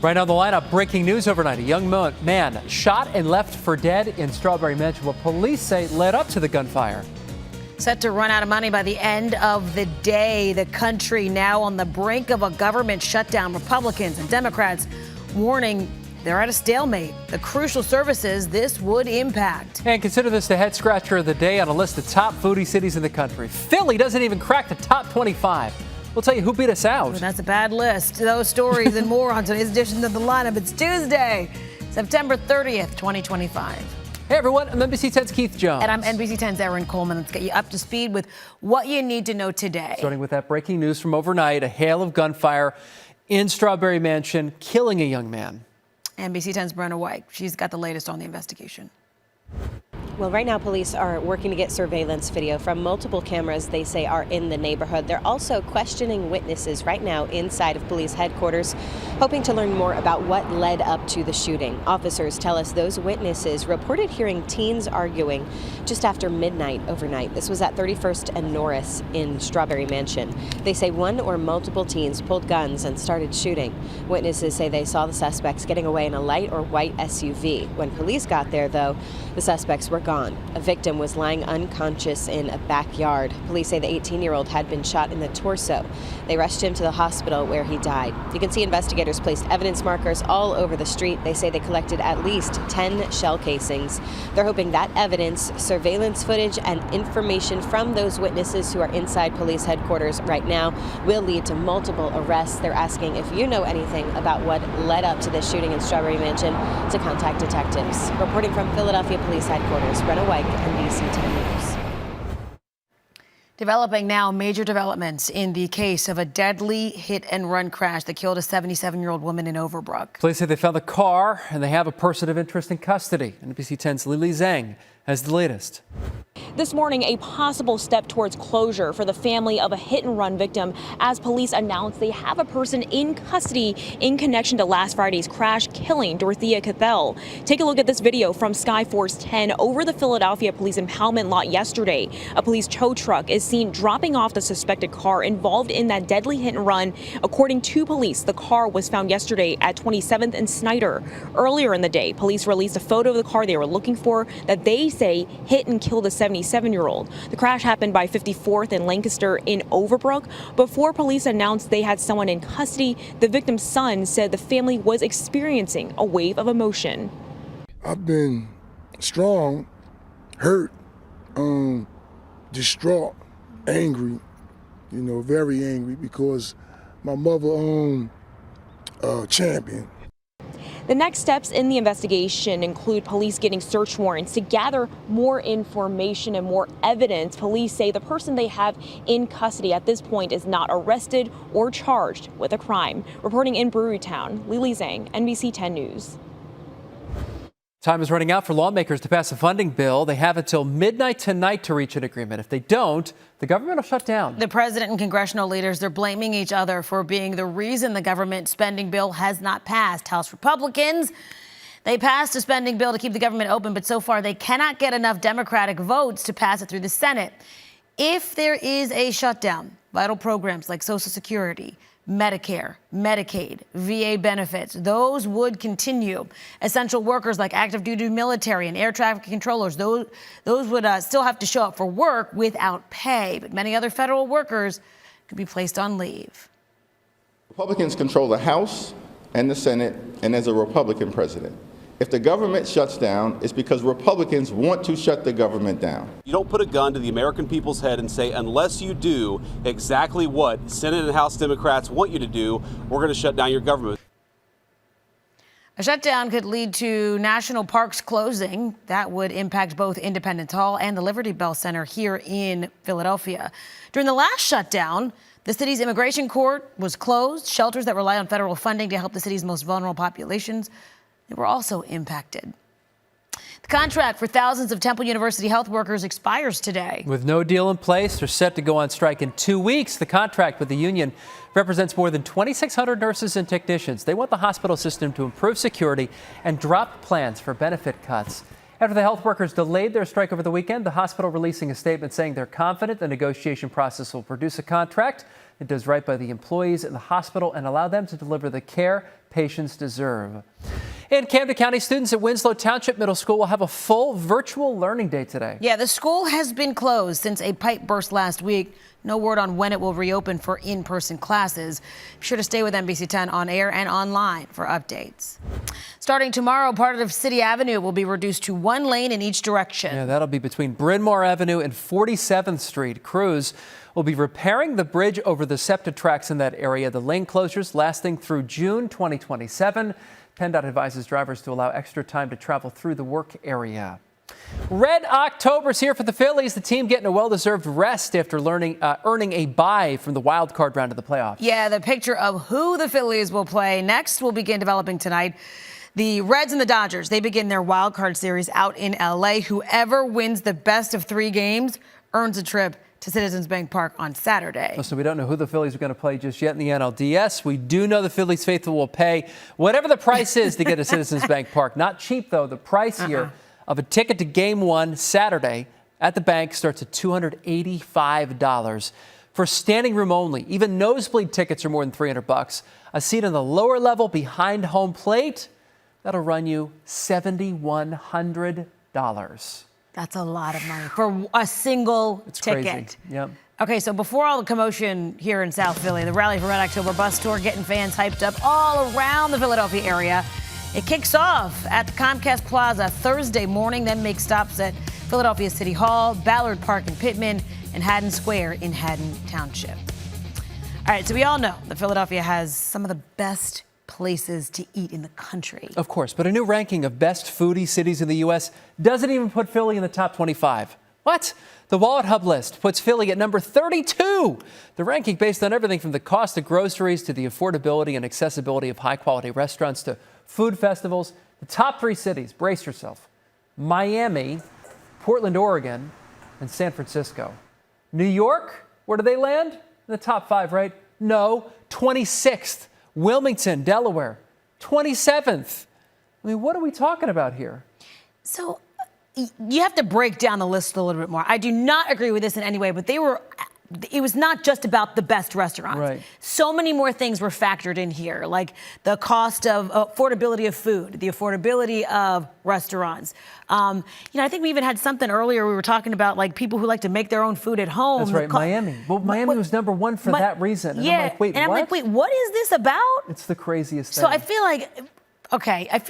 Right now, the lineup, breaking news overnight. A young man shot and left for dead in Strawberry Mansion, what police say led up to the gunfire. Set to run out of money by the end of the day. The country now on the brink of a government shutdown. Republicans and Democrats warning they're at a stalemate. The crucial services this would impact. And consider this the head scratcher of the day on a list of top foodie cities in the country. Philly doesn't even crack the top 25. We'll tell you who beat us out. Well, that's a bad list. Those stories and more on today's edition of The Lineup. It's Tuesday, September 30th, 2025. Hey everyone, I'm NBC 10's Keith Jones. And I'm NBC 10's Erin Coleman. Let's get you up to speed with what you need to know today. Starting with that breaking news from overnight, a hail of gunfire in Strawberry Mansion, killing a young man. NBC 10's Brenna Weick. She's got the latest on the investigation. Well, right now, police are working to get surveillance video from multiple cameras they say are in the neighborhood. They're also questioning witnesses right now inside of police headquarters, hoping to learn more about what led up to the shooting. Officers tell us those witnesses reported hearing teens arguing just after midnight overnight. This was at 31st and Norris in Strawberry Mansion. They say one or multiple teens pulled guns and started shooting. Witnesses say they saw the suspects getting away in a light or white SUV. When police got there, though, the suspects were gone. A victim was lying unconscious in a backyard. Police say the 18-year-old had been shot in the torso. They rushed him to the hospital where he died. You can see investigators placed evidence markers all over the street. They say they collected at least 10 shell casings. They're hoping that evidence, surveillance footage, and information from those witnesses who are inside police headquarters right now will lead to multiple arrests. They're asking if you know anything about what led up to this shooting in Strawberry Mansion to contact detectives. Reporting from Philadelphia Police Headquarters, Brenna Weick, NBC 10 News. Developing now, major developments in the case of a deadly hit-and-run crash that killed a 77-year-old woman in Overbrook. Police say they found the car and they have a person of interest in custody. NBC 10's Lili Zheng has the latest. This morning, a possible step towards closure for the family of a hit-and-run victim as police announced they have a person in custody in connection to last Friday's crash killing Dorothea Cathell. Take a look at this video from Skyforce 10 over the Philadelphia police impoundment lot yesterday. A police tow truck is seen dropping off the suspected car involved in that deadly hit-and-run. According to police, the car was found yesterday at 27th and Snyder. Earlier in the day, police released a photo of the car they were looking for that they say hit and killed the 77-year-old. The crash happened by 54th and Lancaster in Overbrook. Before police announced they had someone in custody, the victim's son said the family was experiencing a wave of emotion. I've been strong, hurt, distraught, angry, very angry because my mother owned a champion. The next steps in the investigation include police getting search warrants to gather more information and more evidence. Police say the person they have in custody at this point is not arrested or charged with a crime. Reporting in Brewerytown, Lili Zheng, NBC 10 News. Time is running out for lawmakers to pass a funding bill. They have until midnight tonight to reach an agreement. If they don't, the government will shut down. The president and congressional leaders, they're blaming each other for being the reason the government spending bill has not passed. House Republicans, they passed a spending bill to keep the government open, but so far they cannot get enough Democratic votes to pass it through the Senate. If there is a shutdown, vital programs like Social Security, Medicare, Medicaid, VA benefits, those would continue. Essential workers like active duty military and air traffic controllers, those would still have to show up for work without pay. But many other federal workers could be placed on leave. Republicans control the House and the Senate, and there's a Republican president. If the government shuts down, it's because Republicans want to shut the government down. You don't put a gun to the American people's head and say, unless you do exactly what Senate and House Democrats want you to do, we're going to shut down your government. A shutdown could lead to national parks closing. That would impact both Independence Hall and the Liberty Bell Center here in Philadelphia. During the last shutdown, the city's immigration court was closed. Shelters that rely on federal funding to help the city's most vulnerable populations, they were also impacted. The contract for thousands of Temple University health workers expires today. With no deal in place, they're set to go on strike in 2 weeks. The contract with the union represents more than 2,600 nurses and technicians. They want the hospital system to improve security and drop plans for benefit cuts. After the health workers delayed their strike over the weekend, the hospital releasing a statement saying they're confident the negotiation process will produce a contract It does right by the employees in the hospital and allow them to deliver the care patients deserve. In Camden County, students at Winslow Township Middle School will have a full virtual learning day today. Yeah, the school has been closed since a pipe burst last week. No word on when it will reopen for in-person classes. Be sure to stay with NBC 10 on air and online for updates. Starting tomorrow, part of City Avenue will be reduced to one lane in each direction. Yeah, that'll be between Bryn Mawr Avenue and 47th Street. Crews will be repairing the bridge over the SEPTA tracks in that area. The lane closures lasting through June 2027. PennDOT advises drivers to allow extra time to travel through the work area. Red October's here for the Phillies. The team getting a well-deserved rest after earning a bye from the wild card round of the playoffs. Yeah, the picture of who the Phillies will play next will begin developing tonight. The Reds and the Dodgers, they begin their wild card series out in L.A. Whoever wins the best of 3 games earns a trip to Citizens Bank Park on Saturday. So we don't know who the Phillies are going to play just yet in the NLDS. We do know the Phillies faithful will pay whatever the price is to get to Citizens Bank Park. Not cheap, though. The price here of a ticket to Game 1 Saturday at the bank starts at $285 for standing room only. Even nosebleed tickets are more than $300. A seat on the lower level behind home plate, that'll run you $7,100. That's a lot of money for a single ticket. Crazy. Yep. Okay, so before all the commotion here in South Philly, the Rally for Red October bus tour getting fans hyped up all around the Philadelphia area. It kicks off at the Comcast Plaza Thursday morning, then makes stops at Philadelphia City Hall, Ballard Park in Pittman, and Haddon Square in Haddon Township. All right, so we all know that Philadelphia has some of the best places to eat in the country. Of course, but a new ranking of best foodie cities in the U.S. doesn't even put Philly in the top 25. What? The Wallet Hub list puts Philly at number 32. The ranking based on everything from the cost of groceries to the affordability and accessibility of high-quality restaurants to food festivals. The top 3 cities, brace yourself: Miami, Portland, Oregon, and San Francisco. New York, where do they land? In the top 5, right? No, 26th. Wilmington, Delaware, 27th. I mean, what are we talking about here? So you have to break down the list a little bit more. I do not agree with this in any way, but it was not just about the best restaurants. Right. So many more things were factored in here, like the cost of affordability of food, the affordability of restaurants. I think we even had something earlier. We were talking about like people who like to make their own food at home. That's right, Miami. Well, Miami was number 1 for that reason. And yeah, I'm like, wait, and what? I'm like, wait, what is this about? It's the craziest thing. So I feel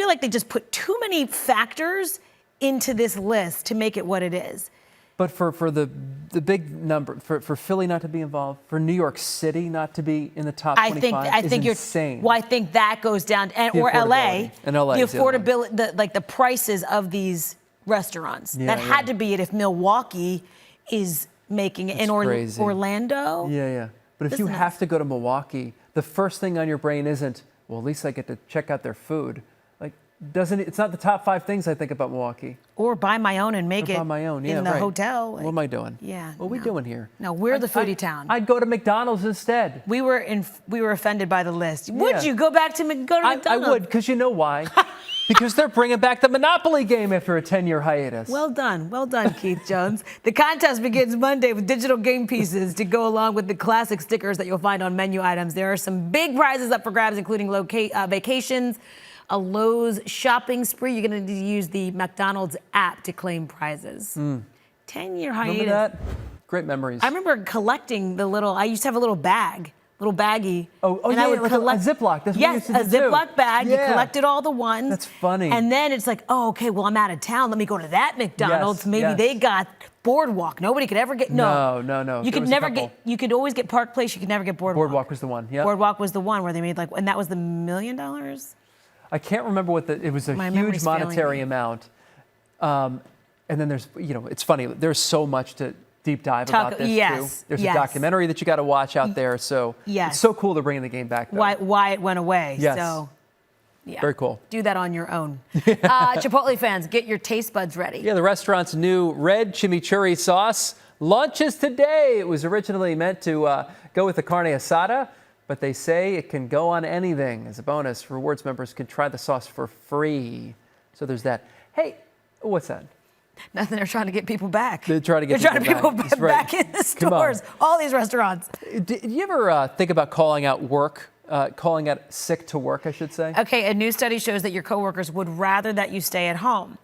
like they just put too many factors into this list to make it what it is. But for the big number, for Philly not to be involved, for New York City not to be in the top 25 is insane. Well, I think that goes down, or LA. And LA. The affordability, the prices of these restaurants. That had to be it if Milwaukee is making it. In Orlando. Yeah. But if you have to go to Milwaukee, the first thing on your brain isn't, well, at least I get to check out their food. It's not the top 5 things I think about Milwaukee. Or buy my own and make it in the hotel. What am I doing? Yeah. What are we doing here? No, we're the foodie town. I'd go to McDonald's instead. We were offended by the list. Would you go back to McDonald's? I would, because you know why? Because they're bringing back the Monopoly game after a 10-year hiatus. Well done, Keith Jones. The contest begins Monday with digital game pieces to go along with the classic stickers that you'll find on menu items. There are some big prizes up for grabs, including vacations, a Lowe's shopping spree. You're going to need to use the McDonald's app to claim prizes. 10-year hiatus. Remember that? Great memories. I remember collecting I used to have a little baggie. And I would collect a Ziploc. That's yes, a Ziploc bag. Yeah. You collected all the ones. That's funny. And then it's like, well, I'm out of town. Let me go to that McDonald's. Maybe they got Boardwalk. Nobody could ever get No. You could never get. You could always get Park Place. You could never get Boardwalk. Boardwalk was the one. Yeah. Boardwalk was the one where they made and that was the $1 million. I can't remember what it was. A huge monetary amount. And then there's, it's funny. There's so much to deep dive about this too. There's a documentary that you got to watch out there. So it's so cool to bring the game back. Though. Why it went away. Yes. So, yeah. Very cool. Do that on your own. Chipotle fans, get your taste buds ready. Yeah, the restaurant's new red chimichurri sauce launches today. It was originally meant to go with the carne asada, but they say it can go on anything. As a bonus, rewards members can try the sauce for free. So there's that. Hey, what's that? Nothing. They're trying to get people back. They're trying to get people That's back right. in the stores. All these restaurants. Do you ever think about calling out sick to work, I should say? Okay, a new study shows that your coworkers would rather that you stay at home.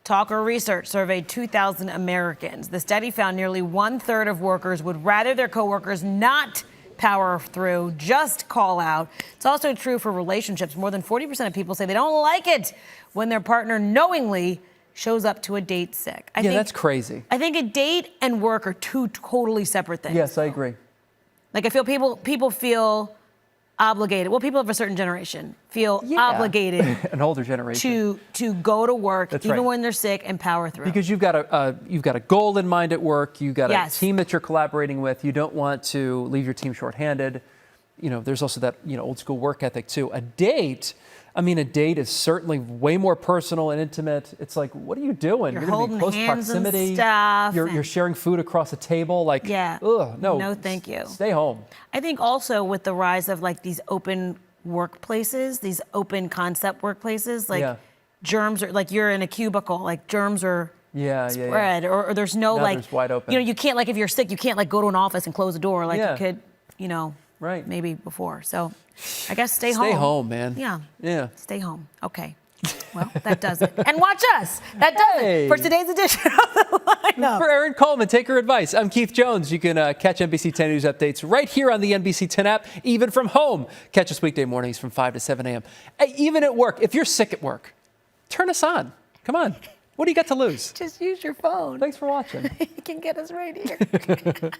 Talker Research surveyed 2,000 Americans. The study found nearly 1/3 of workers would rather their coworkers not power through, just call out. It's also true for relationships. More than 40% of people say they don't like it when their partner knowingly shows up to a date sick. I think that's crazy. I think a date and work are two totally separate things. Yes, I agree. Like I feel people feel obligated. Well, people of a certain generation feel obligated an older generation to go to work That's even right. when they're sick and power through. Because you've got a goal in mind at work. You've got Yes. a team that you're collaborating with. You don't want to leave your team shorthanded. There's also that old school work ethic too. A date is certainly way more personal and intimate. It's like, what are you doing? You're gonna be holding in close hands and proximity. stuff You're sharing food across a table. Like, Yeah. ugh, no. No, thank you. Stay home. I think also with the rise of like these open workplaces, these open concept workplaces, like germs are like you're in a cubicle, like germs are spread, or there's no Now like there's wide open. you can't like if you're sick, you can't like go to an office and close the door like you could, Right. maybe before. So I guess stay home. Stay home, man. Yeah. Stay home. Okay. Well, that does it. And watch us. That does it for today's edition of the lineup. For Erin Coleman, take her advice. I'm Keith Jones. You can catch NBC 10 News updates right here on the NBC 10 app, even from home. Catch us weekday mornings from 5 to 7 a.m. Even at work, if you're sick at work, turn us on. Come on. What do you got to lose? Just use your phone. Thanks for watching. You can get us right here.